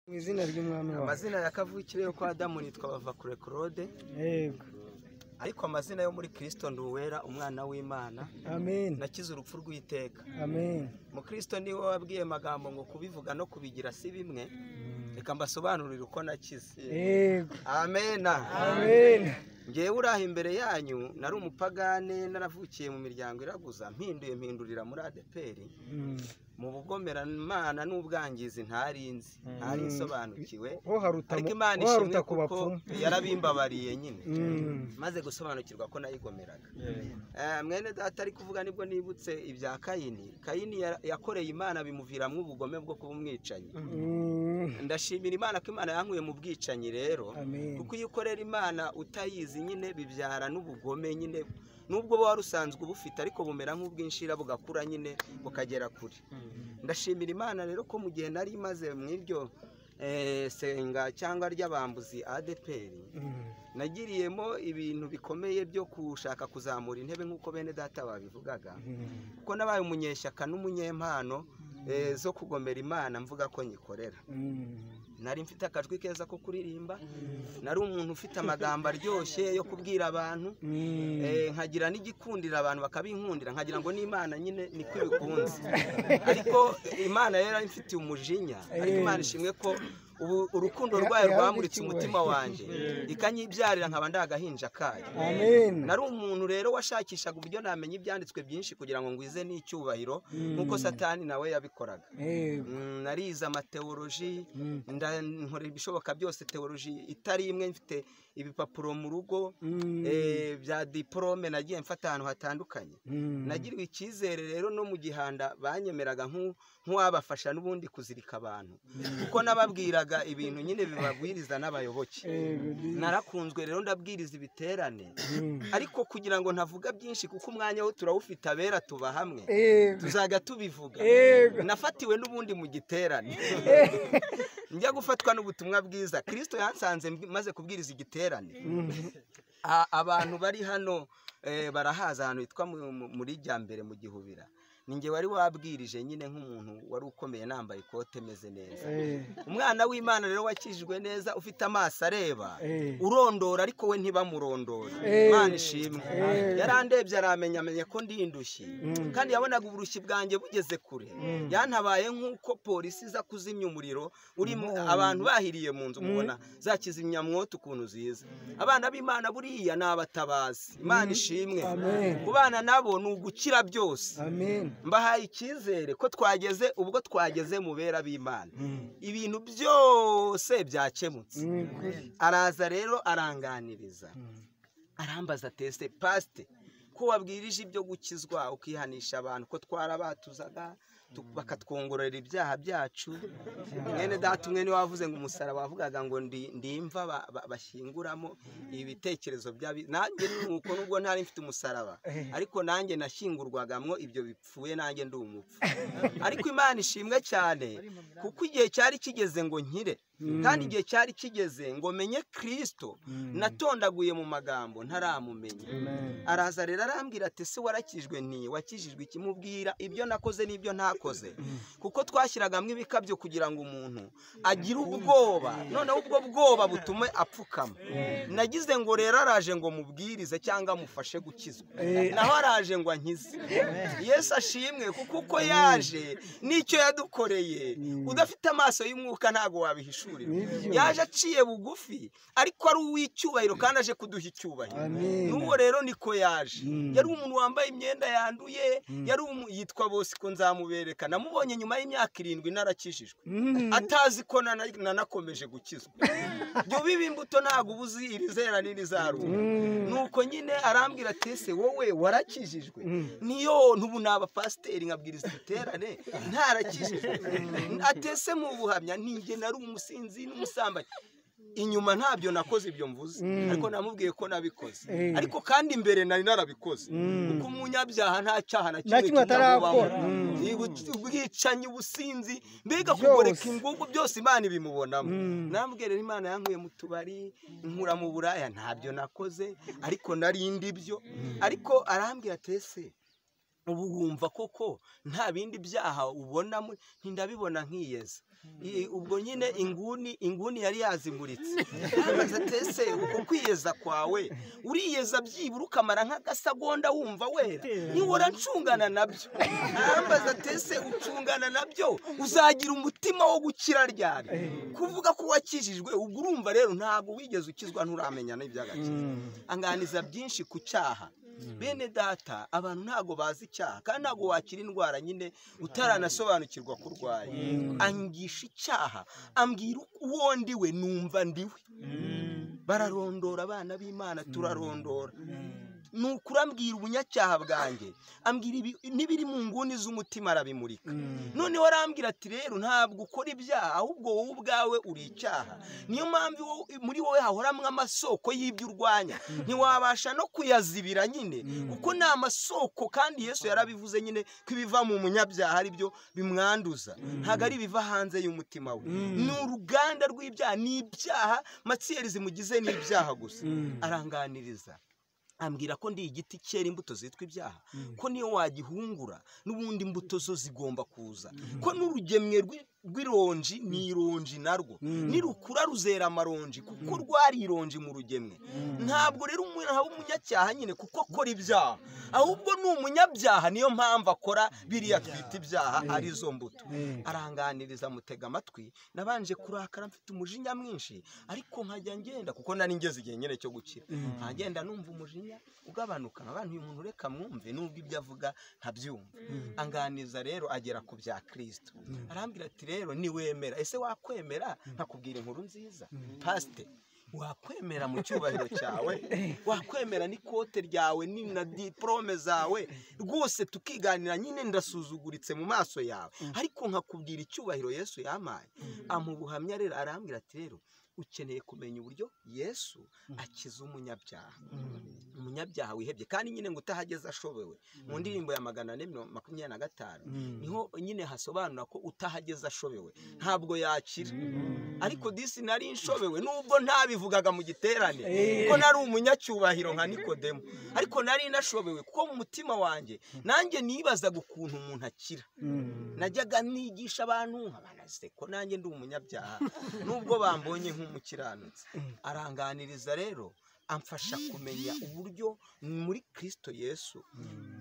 Izina ry'umwami wawe. Amazina ya kavukire yo kwa Adamu nitwa bavakure Claude. Yego. Ariko amazina yo muri Kristo nduwera umwana w'Imana. Amen. Nakize urupfu rw'iteka. Amen. Mu Kristo niwe wabwiye magambo ngo kubivuga no kubigira si bimwe. Reka mbasobanurire uko nakize. Yego. Amen. Amen. Ngewe uraha imbere yanyu nari umupagane naravukiye mu miryango iraguza mpindurira muri ADPR. Mu bugomeramana n'ubwangizi ntarinzi nsobanukiwe ariko Imana ishimwe kuko yarabimbabariye nyine maze gusobanukirwa ko nayigomeraga. Mwene data ari kuvuga nibwo nibutse ibya Kayini yakoreye Imana bimuviramwe ubugome bwo kuba umwicanyi. Ndashimira Imana ko Imana yankuye mu bwicanyi rero kuko iyo ukorera Imana utayizi nyine bibyara n'ubugome nyine nubwo wari usanzwe ubufite ariko bumera nk'ubwinshira bugakura nyine bukagera kure. Ndashimira Imana rero ko mu gihe nari maze mw'iryo senga cyangwa ry'abambuzi ADPR nagiriyemo ibintu bikomeye byo kushaka kuzamura intebe nk'uko bene data babivugaga kuko nabaye umunyeshyaka n'umunyempano zo kugomera Imana mvuga ko nyikorera. Nari mfite akajwi keza ko kuririmba, nari umuntu ufite amagambo aryoshye yo kubwira abantu, nkagira n'igikundira abantu bakabinkundira, nkagira ngo n'Imana nyine niko ibikunze. Ariko Imana yari imfitiye umujinya, ariko Imana ishimwe ko urukundo rwayo rwamuritse umutima wanjye ikanyibyarira nkaba ndagahinja kayo. Nari umuntu rero washakishaga uburyo namenya ibyanditswe byinshi kugira ngo ngwize n'icyubahiro nk'uko Satani nawe yabikoraga. Narize amateoloji nkorera ibishoboka byose, teoloji itari imwe, mfite ibipapuro mu rugo bya diplome nagiye mfata ahantu hatandukanye. Nagiriwe icyizere rero no mu gihanda banyemeraga nk'uwabafasha n'ubundi kuzirika abantu kuko nababwiraga ibintu nyine bibabwiriza n'abayoboke. Narakunzwe rero ndabwiriza ibiterane ariko kugira ngo ntavuga byinshi kuko umwanya wo turawufite abera tuba hamwe tuzaga tubivuga. Nafatiwe n'ubundi mu giterane njya gufatwa n'ubutumwa bwiza. Kristo yansanze maze kubwiriza igiterane. Abantu bari hano barahaza ahantu hitwa muri Jyambere mu Gihubira. Ninjye wari wabwirije nyine nk'umuntu wari ukomeye nambaye ikote meze neza. Umwana w'Imana rero wakijijwe neza ufite amaso areba urondora ariko we ntibamurondora. Imana ishimwe. Yarandebye aramenya ko ndi indushyi kandi yabonaga uburushyi bwanjye bugeze kure. Yantabaye nk'uko polisi iza kuzimya umuriro urimo abantu bahiriye mu nzu mubona za kizimyamwoto ukuntu ziza. Abana b'Imana buriya n'abatabazi. Imana ishimwe. Kubana nabo ni ugukira byose. Mbahaye icyizere ko ubwo twageze mu bera b'Imana ibintu byose byakemutse. Araza rero aranganiriza arambaza teste paste ko wabwirije ibyo gukizwa ukihanisha abantu ko twarabatuzaga bakatwongorera ibyaha byacu. Mwene data umwe ni wavuze ngo umusaraba wavugaga ngo ndimva bashyinguramo ibitekerezo nanjye nuko nubwo ntari mfite umusaraba ariko nanjye nashyingurwagamwo ibyo bipfuye nanjye ndi umupfu. Ariko Imana ishimwe cyane kuko igihe cyari kigeze ngo nkire kandi igihe cyari kigeze ngo menye Kristo natondaguye mu magambo ntaramumenya. Araza rero arambwira ati se warakijwe wakijijwe ikimubwira ibyo nakoze n'ibyo ntakoze kuko twashyiragamo ibikabyo kugira ngo umuntu agire ubwoba noneho ubwo bwoba butume apfukama. Nagize ngo rero araje ngo mubwirize cyangwa mufashe gukizwa naho araje ngo ankize. Yesu ashimwe kuko uko yaje n'icyo yadukoreye udafite amaso y'umwuka ntago wabihisha. Yaje aciye bugufi ariko ari uw'icyubahiro kandi aje kuduha icyubahiro. N'uwo rero niko yaje. Yari umuntu wambaye imyenda yanduye, yari yitwa bose ko nzamubereka. Namubonye nyuma y'imyaka 7 narakijijwe atazi ko nanakomeje gukizwa. Byo biba imbuto ntago ubuzi irizera n'irizarura. Nuko nyine arambwira ati ese wowe warakijijwe? Niyo ntubu n'abapasiteri nkabwiriza ibiterane ntarakijijwe. Atese mu buhamya ntinge nari umusinzi n'umusambanyi. Inyuma ntabyo nakoze ibyo mvuze ariko namubwiye ko nabikoze ariko kandi imbere nari narabikoze kuko umunyabyaha nta cyaha na kimwe atarakora. Ubwicanyi, ubusinzi, mbega kugoreka ingugu byose Imana ibimubonamo. Nambwira Imana yankuye mu tubari nkura mu buraya ntabyo nakoze ariko narindi byo. Ariko arambwira atese ubu wumva koko nta bindi byaha ubona ndabibona nkiyeza. ubwo nyine inguni yari yazimuritse arambaza tese uko kwiyeza kwawe uriyeza byibura ukamara nk'agasagonda wumva wera ntiwora ncungana nabyo arambaza tese ucungana nabyo uzagira umutima wo gukira ryari kuvuga ko wakijijwe ubwo urumva rero ntabwo wigeze ukizwa nturamenya n'iby'agakiza anganiza byinshi ku cyaha bene data abantu ntago bazi icyaha kandi ntago wakira indwara nyine utaranasobanukirwa ko urwaye angisha icyaha ambwira uwo ndiwe numva ndiwe bararondora abana b'Imana turarondora nukuri ambwira ubunyacyaha bwanjye ambwira n'ibiri mu nguni z'umutima arabimurika noneho arambwira ati rero ntabwo ukora ibyaha ahubwo wowe ubwawe uri icyaha niyo mpamvu muri wowe hahoramwo amasoko y'ibyo urwanya ntiwabasha no kuyazibira nyine kuko ni amasoko kandi Yesu yarabivuze nyine ko ibiva mu munyabyaha ari byo bimwanduza ntabwo ari ibiva hanze y'umutima we ni uruganda rw'ibyaha ni ibyaha matsiyeri zimugize ni ibyaha gusa aranganiriza ambwira ko ndi igiti cyera imbuto zitwa ibyaha ko niyo wagihungura n'ubundi imbuto zo zigomba kuza ko n'urugemwe rw'ironji ni ironji narwo nirukura ruzera amaronji kuko rwari ironji mu rugemwe ntabwo rero umuntu aba umunyacyaha nyine kuko akora ibyaha ahubwo ni umunyabyaha niyo mpamvu akora biriya twita ibyaha arizo mbuto aranganiriza mutega amatwi nabanje kurakara mfite umujinya mwinshi ariko nkajya ngenda kuko nari ngeze igihe nyine cyo gukira nkagenda numva umujinya ugabanuka abantu uyu muntu reka mwumve nubwo ibyo avuga ntabyumva anganiza rero agera ku bya Kristo arambwira ati rero niwemera ese wakwemera nkakubwira inkuru nziza pasite wakwemera mu cyubahiro cyawe wakwemera n'ikote ryawe na diplome zawe rwose tukiganira nyine ndasuzuguritse mu maso yawe ariko nkakubwira icyubahiro Yesu yampaye Ubuhamya rero arambwira ati rero ukeneye kumenya uburyo Yesu akiza umunyabyaha wihebye kandi nyine ngo utahageze ashobewe mu ndirimbo ya 425 niho nyine hasobanura ko utahageze ashobewe ntabwo yakira ariko disi nari inshobewe nubwo ntabivugaga mu giterane ko nari umunyacyubahiro nka Nikodemo ariko nari nashobewe kuko mu mutima wanjye nanjye nibazaga ukuntu umuntu akira najyaga nigisha abantu abanase ko nanjye ndi umunyabyaha nubwo bambonye nk'umukiranutsi aranganiriza rero amfasha kumenya uburyo muri Kristo Yesu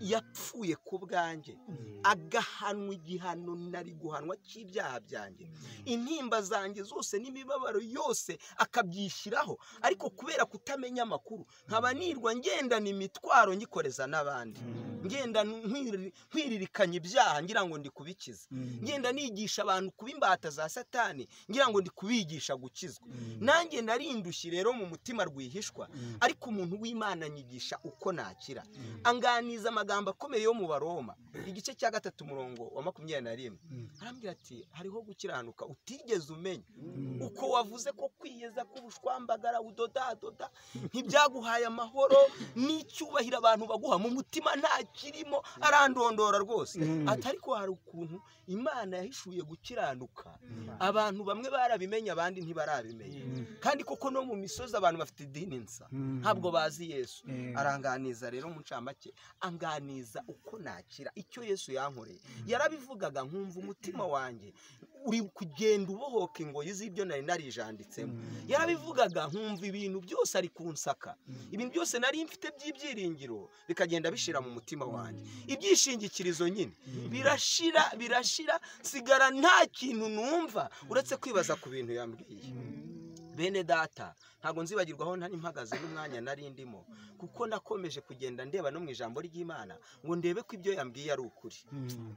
yapfuye ku bwanjye agahanwa igihano nari guhanwa cy'ibyaha byanjye intimba zanjye zose n'imibabaro yose akabyishyiraho ariko kubera kutamenya amakuru nkaba nirwa ngendana imitwaro ngikoreza n'abandi ngenda nkwiririkanya ibyaha ngira ngo ndi kubikiza ngenda nigisha abantu kuba imbata za Satani ngira ngo ndi kubigisha gukizwa nanjye narindushye rero mu mutima rwihishwa ariko umuntu w'Imana nyigisha uko nakira anganiza amagambo akomeye yo mu Baroma igice cya 3 murongo wa 21 arambwira ati hariho gukiranuka utigeze umenya uko wavuze ko kwiyeza k'ubushwambagara udodadoda ntibyaguhaye amahoro n'icyubahiro abantu baguha mu mutima nta kirimo arandondora rwose atari ko hari ukuntu Imana yahishuye gukiranuka abantu bamwe barabimenya abandi ntibarabimenya kandi koko no mu misozi abantu bafite idini nsa ntabwo bazi Yesu aranganiza rero mu ncamake anganiza uko nakira icyo Yesu yankoreye yarabivugaga nkumva umutima wanjye uri kugenda ubohoka ingoyi z'ibyo nari narijanditsemo yarabivugaga nkumva ibintu byose ari kunsaka ibintu byose nari mfite by'ibyiringiro bikagenda bishira mu mutima wanjye ibyishingikirizo nyine birashira sigara nta kintu numva uretse kwibaza ku bintu yambwiye bene data ntago nzibagirwaho ntari mpagaze n'umwanya nari ndimo kuko nakomeje kugenda ndeba no mu ijambo ry'Imana ngo ndebe ko ibyo yambwiye ari ukuri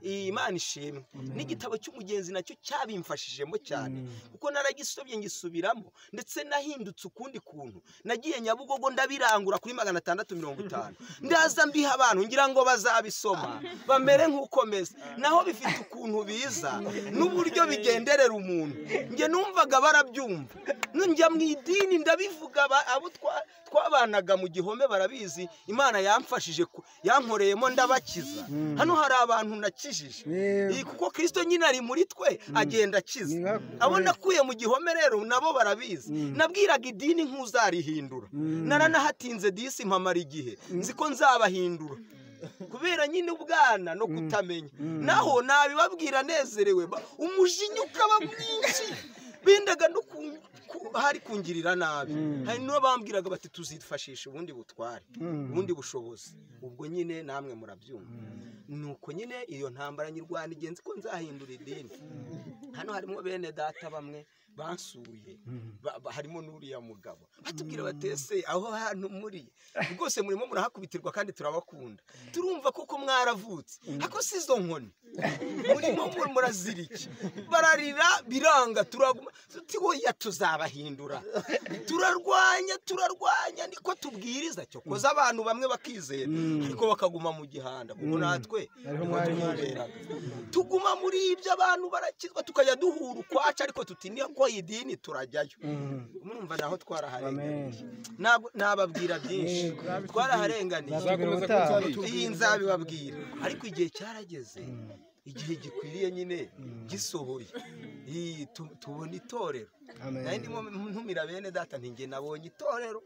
Imana ishimwe n'igitabo cy'umugenzi nacyo cyabimfashijemo cyane kuko naragisobye ngisubiramo ndetse nahindutse ukundi kuntu nagiye Nyabugogo ndabirangura kuri 650 ndaza mbiha abantu ngira ngo bazabisoma bamere nk'ukomeza naho bifite ukuntu biza n'uburyo bigenderera umuntu nge numvaga barabyumva njya mu idini ndabivuga abo twabanaga mu gihome barabizi Imana yamfashije yankoreyemo ndabakiza hano hari abantu nakijije kuko Kristo nyine ari muri twe agenda akiza abo nakuye mu gihome rero nabo barabizi nabwiraga idini nk'uzarihindura naranahatinze disi mpamara igihe nzi ko nzabahindura kubera nyine ubwana no kutamenya naho nabibabwira nezerewe umujinya ukaba mwinshi bendaga no hari kungirira nabi hari no bambwiraga bati tuzifashisha ubundi butware ubundi bushobozi ubwo nyine namwe murabyumva nuko nyine iyo ntambara nyirwana igenzi ko nzahindura idini hano harimo bene data bamwe bansuye harimo n'uriya mugabo batubwira batese aho hantu muri rwose murimo murahakubitirwa kandi turabakunda turumva koko mwaravutse ako sizo nkoni murimo muraziriki bararira biranga turaguma tuti tuzabahindura turarwanya niko tubwiriza cyo koza abantu bamwe bakizera ariko bakaguma mu gihanda kuko natwe tuguma muri ibyo abantu barakizwa tukajya duhura ukwaca ariko tutiniya ko idini turajyayo murumva naho twaraharenganiye nababwira byinshi twaraharenganiye nzabibabwira ariko igihe cyarageze igihe gikwiriye nyine gisohoye tubona itorero nari ndimo ntumira bene data ntinge nabonye itorero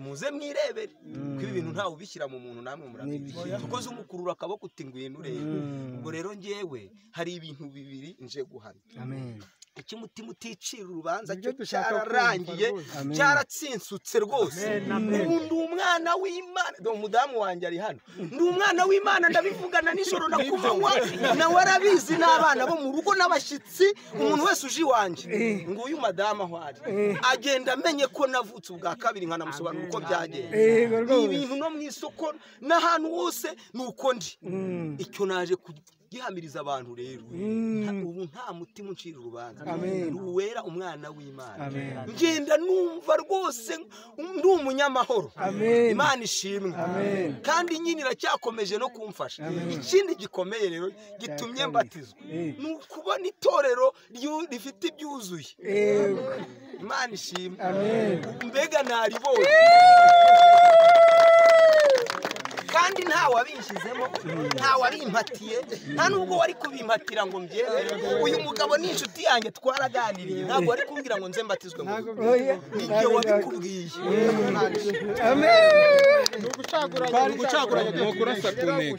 muze mwirebere ko ibi bintu ntawe ubishyira mu muntu namwe murabizi tukoze umukurura akaboko uti ngwino urebe ubwo rero ngewe hari ibintu bibiri nje guhana ikimutima uticira urubanza cyo cyararangiye cyaratsinsutse rwose ndi umwana w'Imana do mudamu wanjye ari hano ndi umwana w'Imana ndabivugana nijoro nakuvanywa nawe arabizi n'abana bo mu rugo n'abashyitsi umuntu wese uje iwanjye ngo uyu madamu aho ari agenda amenye ko navutse ubwa kabiri nkanamusobanura uko byagenze ibintu no mu isoko n'ahantu hose nuko ndi icyo naje gihamiriza abantu rero ubu nta mutima uncira urubanza ruwera umwana w'Imana ngenda numva rwose ndi umunyamahoro Imana ishimwe kandi nyine iracyakomeje no kumfasha ikindi gikomeye rero gitumye mbatizwa ni ukubona itorero rifite ibyuzuye Imana ishimwe mbega naribonye kandi ntawe abinshizemo ntawe abimpatiye nta nubwo wari kubimpatira ngo mbyemere uyu mugabo ni inshuti yanjye twaraganiriye ntabwo wari kumbwira ngo nze mbatizwe mu nibyo wabikubwiye amen. Ni ugucagura ni ukurasa ku ntego.